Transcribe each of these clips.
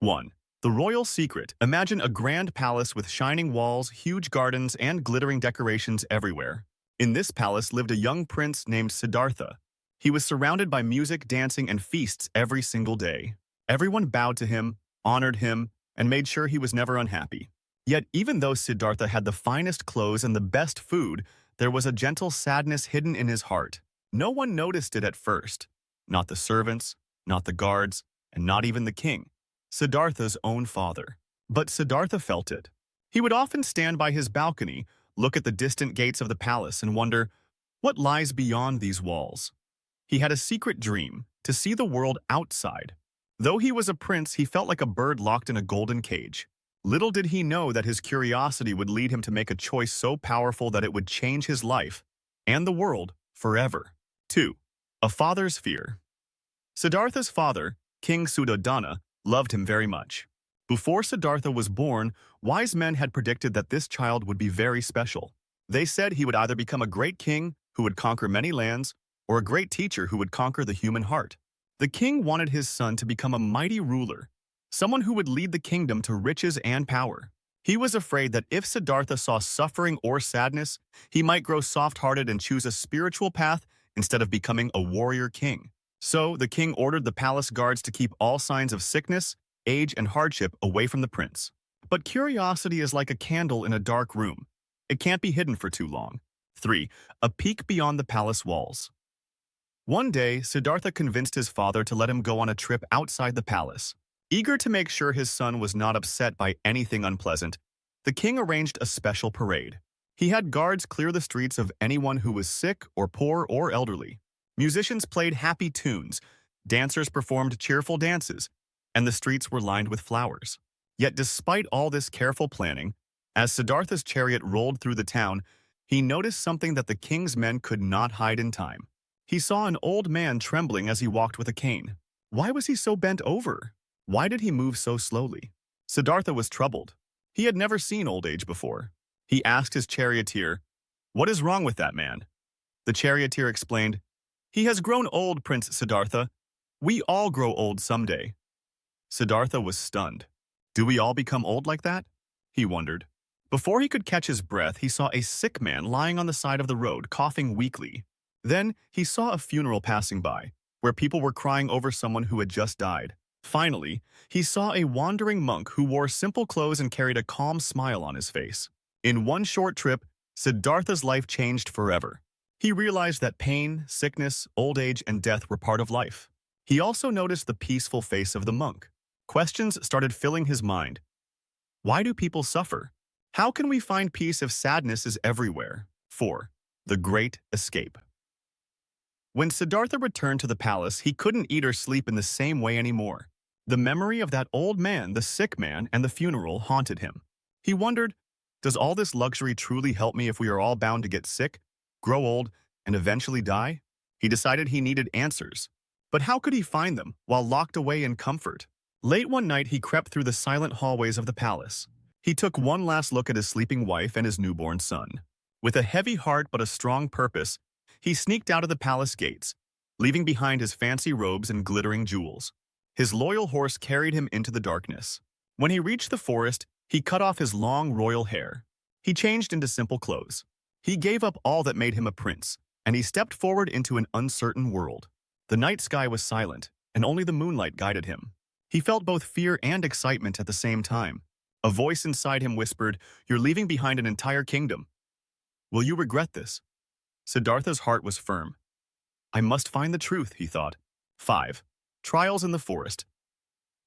1. The Royal Secret. Imagine a grand palace with shining walls, huge gardens, and glittering decorations everywhere. In this palace lived a young prince named Siddhartha. He was surrounded by music, dancing, and feasts every single day. Everyone bowed to him, honored him, and made sure he was never unhappy. Yet, even though Siddhartha had the finest clothes and the best food, there was a gentle sadness hidden in his heart. No one noticed it at first. Not the servants, not the guards, and not even the king. Siddhartha's own father. But Siddhartha felt it. He would often stand by his balcony, look at the distant gates of the palace, and wonder, what lies beyond these walls? He had a secret dream, to see the world outside. Though he was a prince, he felt like a bird locked in a golden cage. Little did he know that his curiosity would lead him to make a choice so powerful that it would change his life and the world forever. 2. A father's fear. Siddhartha's father, King Suddhodana, loved him very much. Before Siddhartha was born, wise men had predicted that this child would be very special. They said he would either become a great king who would conquer many lands, or a great teacher who would conquer the human heart. The king wanted his son to become a mighty ruler, someone who would lead the kingdom to riches and power. He was afraid that if Siddhartha saw suffering or sadness, he might grow soft-hearted and choose a spiritual path instead of becoming a warrior king. So, the king ordered the palace guards to keep all signs of sickness, age, and hardship away from the prince. But curiosity is like a candle in a dark room. It can't be hidden for too long. 3. A peek beyond the palace walls. One day, Siddhartha convinced his father to let him go on a trip outside the palace. Eager to make sure his son was not upset by anything unpleasant, the king arranged a special parade. He had guards clear the streets of anyone who was sick or poor or elderly. Musicians played happy tunes, dancers performed cheerful dances, and the streets were lined with flowers. Yet despite all this careful planning, as Siddhartha's chariot rolled through the town, he noticed something that the king's men could not hide in time. He saw an old man trembling as he walked with a cane. Why was he so bent over? Why did he move so slowly? Siddhartha was troubled. He had never seen old age before. He asked his charioteer, "What is wrong with that man?" The charioteer explained, "He has grown old, Prince Siddhartha. We all grow old someday." Siddhartha was stunned. Do we all become old like that? He wondered. Before he could catch his breath, he saw a sick man lying on the side of the road, coughing weakly. Then he saw a funeral passing by, where people were crying over someone who had just died. Finally, he saw a wandering monk who wore simple clothes and carried a calm smile on his face. In one short trip, Siddhartha's life changed forever. He realized that pain, sickness, old age, and death were part of life. He also noticed the peaceful face of the monk. Questions started filling his mind. Why do people suffer? How can we find peace if sadness is everywhere? 4. The Great Escape. When Siddhartha returned to the palace, he couldn't eat or sleep in the same way anymore. The memory of that old man, the sick man, and the funeral haunted him. He wondered, does all this luxury truly help me if we are all bound to get sick, grow old, and eventually die? He decided he needed answers. But how could he find them while locked away in comfort? Late one night, he crept through the silent hallways of the palace. He took one last look at his sleeping wife and his newborn son. With a heavy heart but a strong purpose, he sneaked out of the palace gates, leaving behind his fancy robes and glittering jewels. His loyal horse carried him into the darkness. When he reached the forest, he cut off his long royal hair. He changed into simple clothes. He gave up all that made him a prince, and he stepped forward into an uncertain world. The night sky was silent, and only the moonlight guided him. He felt both fear and excitement at the same time. A voice inside him whispered, "You're leaving behind an entire kingdom. Will you regret this?" Siddhartha's heart was firm. I must find the truth, he thought. 5. Trials in the forest.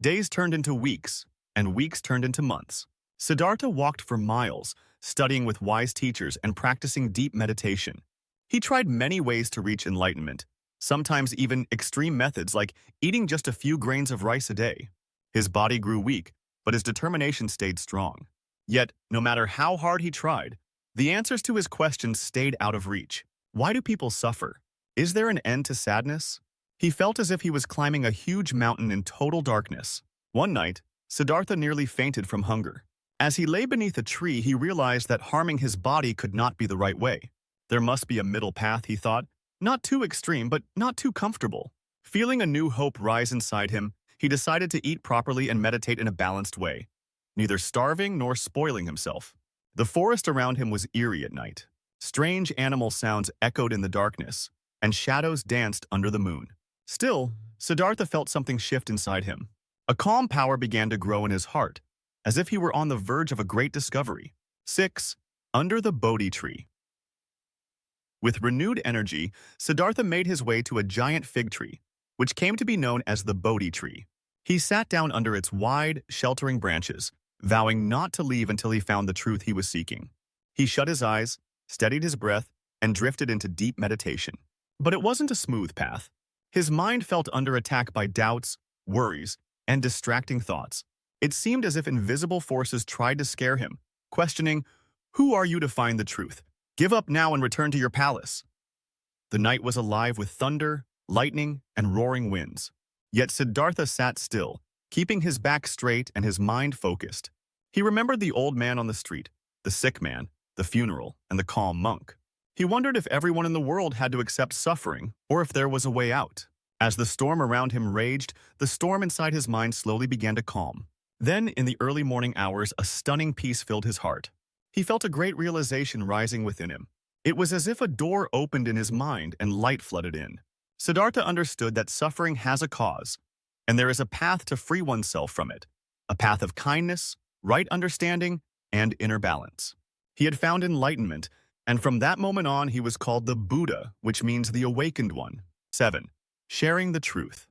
Days turned into weeks, and weeks turned into months. Siddhartha walked for miles, studying with wise teachers and practicing deep meditation. He tried many ways to reach enlightenment, sometimes even extreme methods like eating just a few grains of rice a day. His body grew weak, but his determination stayed strong. Yet, no matter how hard he tried, the answers to his questions stayed out of reach. Why do people suffer? Is there an end to sadness? He felt as if he was climbing a huge mountain in total darkness. One night, Siddhartha nearly fainted from hunger. As he lay beneath a tree, he realized that harming his body could not be the right way. There must be a middle path, he thought, not too extreme, but not too comfortable. Feeling a new hope rise inside him, He decided to eat properly and meditate in a balanced way, neither starving nor spoiling himself. The forest around him was eerie at night. Strange animal sounds echoed in the darkness, and shadows danced under the moon. Still, Siddhartha felt something shift inside him. A calm power began to grow in his heart, as if he were on the verge of a great discovery. 6. Under the Bodhi Tree. With renewed energy, Siddhartha made his way to a giant fig tree, which came to be known as the Bodhi tree. He sat down under its wide, sheltering branches, vowing not to leave until he found the truth he was seeking. He shut his eyes, steadied his breath, and drifted into deep meditation. But it wasn't a smooth path. His mind felt under attack by doubts, worries, and distracting thoughts. It seemed as if invisible forces tried to scare him, questioning, "Who are you to find the truth? Give up now and return to your palace." The night was alive with thunder, lightning, and roaring winds. Yet Siddhartha sat still, keeping his back straight and his mind focused. He remembered the old man on the street, the sick man, the funeral, and the calm monk. He wondered if everyone in the world had to accept suffering or if there was a way out. As the storm around him raged, the storm inside his mind slowly began to calm. Then, in the early morning hours, a stunning peace filled his heart. He felt a great realization rising within him. It was as if a door opened in his mind and light flooded in. Siddhartha understood that suffering has a cause, and there is a path to free oneself from it, a path of kindness, right understanding, and inner balance. He had found enlightenment, and from that moment on he was called the Buddha, which means the awakened one. 7. Sharing the truth.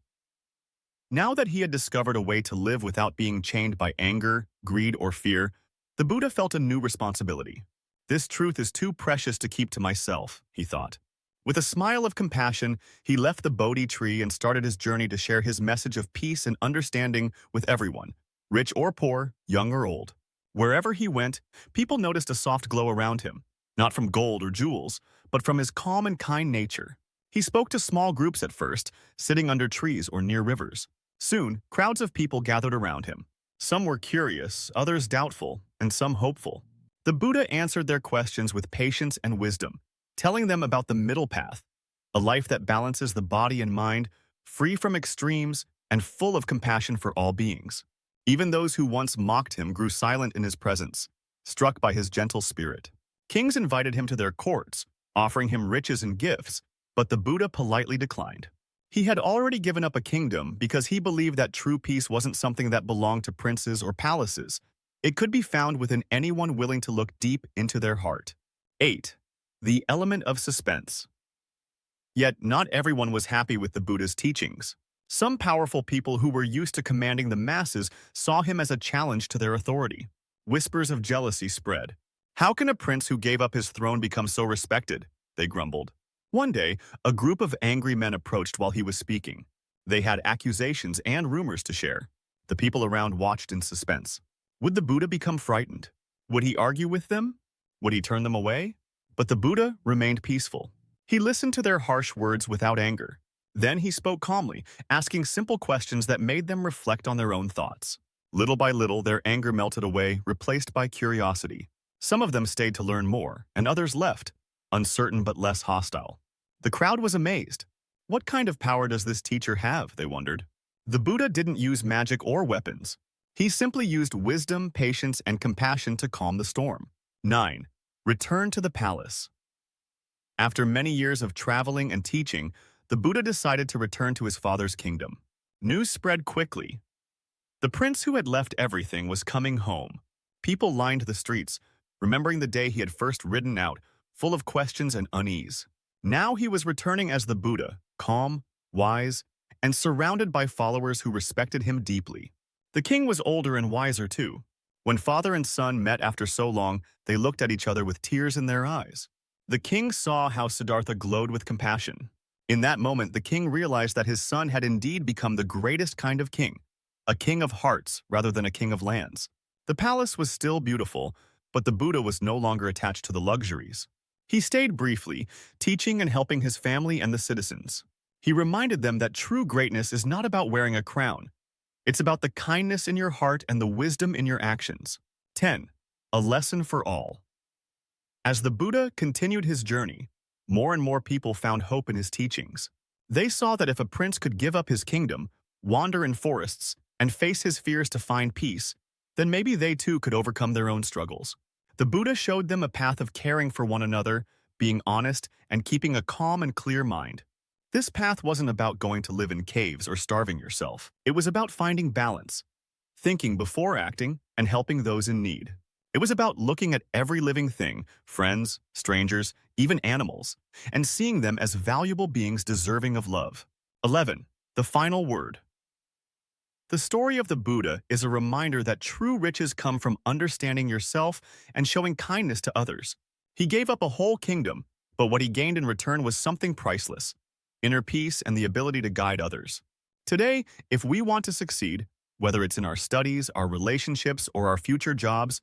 Now that he had discovered a way to live without being chained by anger, greed, or fear, the Buddha felt a new responsibility. This truth is too precious to keep to myself, he thought. With a smile of compassion, he left the Bodhi tree and started his journey to share his message of peace and understanding with everyone, rich or poor, young or old. Wherever he went, people noticed a soft glow around him, not from gold or jewels, but from his calm and kind nature. He spoke to small groups at first, sitting under trees or near rivers. Soon, crowds of people gathered around him. Some were curious, others doubtful, and some hopeful. The Buddha answered their questions with patience and wisdom, telling them about the middle path, a life that balances the body and mind, free from extremes and full of compassion for all beings. Even those who once mocked him grew silent in his presence, struck by his gentle spirit. Kings invited him to their courts, offering him riches and gifts, but the Buddha politely declined. He had already given up a kingdom because he believed that true peace wasn't something that belonged to princes or palaces. It could be found within anyone willing to look deep into their heart. 8. The element of suspense. Yet not everyone was happy with the Buddha's teachings. Some powerful people who were used to commanding the masses saw him as a challenge to their authority. Whispers of jealousy spread. "How can a prince who gave up his throne become so respected?" they grumbled. One day, a group of angry men approached while he was speaking. They had accusations and rumors to share. The people around watched in suspense. Would the Buddha become frightened? Would he argue with them? Would he turn them away? But the Buddha remained peaceful. He listened to their harsh words without anger. Then he spoke calmly, asking simple questions that made them reflect on their own thoughts. Little by little, their anger melted away, replaced by curiosity. Some of them stayed to learn more, and others left, uncertain but less hostile. The crowd was amazed. What kind of power does this teacher have, they wondered. The Buddha didn't use magic or weapons. He simply used wisdom, patience, and compassion to calm the storm. 9. Return to the palace. After many years of traveling and teaching, the Buddha decided to return to his father's kingdom. News spread quickly. The prince who had left everything was coming home. People lined the streets, remembering the day he had first ridden out, full of questions and unease. Now he was returning as the Buddha, calm, wise, and surrounded by followers who respected him deeply. The king was older and wiser too. When father and son met after so long, they looked at each other with tears in their eyes. The king saw how Siddhartha glowed with compassion. In that moment, the king realized that his son had indeed become the greatest kind of king, a king of hearts rather than a king of lands. The palace was still beautiful, but the Buddha was no longer attached to the luxuries. He stayed briefly, teaching and helping his family and the citizens. He reminded them that true greatness is not about wearing a crown. It's about the kindness in your heart and the wisdom in your actions. 10. A lesson for all. As the Buddha continued his journey, more and more people found hope in his teachings. They saw that if a prince could give up his kingdom, wander in forests, and face his fears to find peace, then maybe they too could overcome their own struggles. The Buddha showed them a path of caring for one another, being honest, and keeping a calm and clear mind. This path wasn't about going to live in caves or starving yourself. It was about finding balance, thinking before acting, and helping those in need. It was about looking at every living thing, friends, strangers, even animals, and seeing them as valuable beings deserving of love. 11. The final word. The story of the Buddha is a reminder that true riches come from understanding yourself and showing kindness to others. He gave up a whole kingdom, but what he gained in return was something priceless: inner peace and the ability to guide others. Today, if we want to succeed, whether it's in our studies, our relationships, or our future jobs,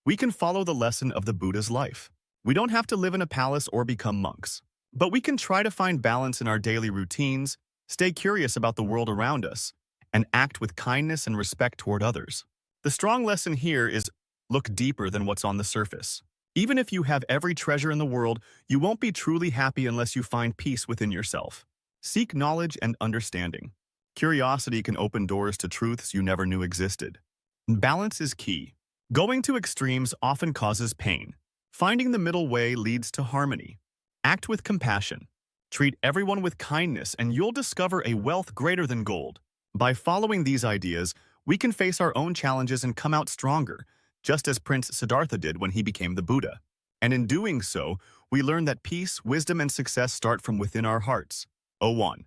we can follow the lesson of the Buddha's life. We don't have to live in a palace or become monks, but we can try to find balance in our daily routines, stay curious about the world around us, and act with kindness and respect toward others. The strong lesson here is look deeper than what's on the surface. Even if you have every treasure in the world, you won't be truly happy unless you find peace within yourself. Seek knowledge and understanding. Curiosity can open doors to truths you never knew existed. Balance is key. Going to extremes often causes pain. Finding the middle way leads to harmony. Act with compassion. Treat everyone with kindness, and you'll discover a wealth greater than gold. By following these ideas, we can face our own challenges and come out stronger, just as Prince Siddhartha did when he became the Buddha. And in doing so, we learn that peace, wisdom, and success start from within our hearts. 01.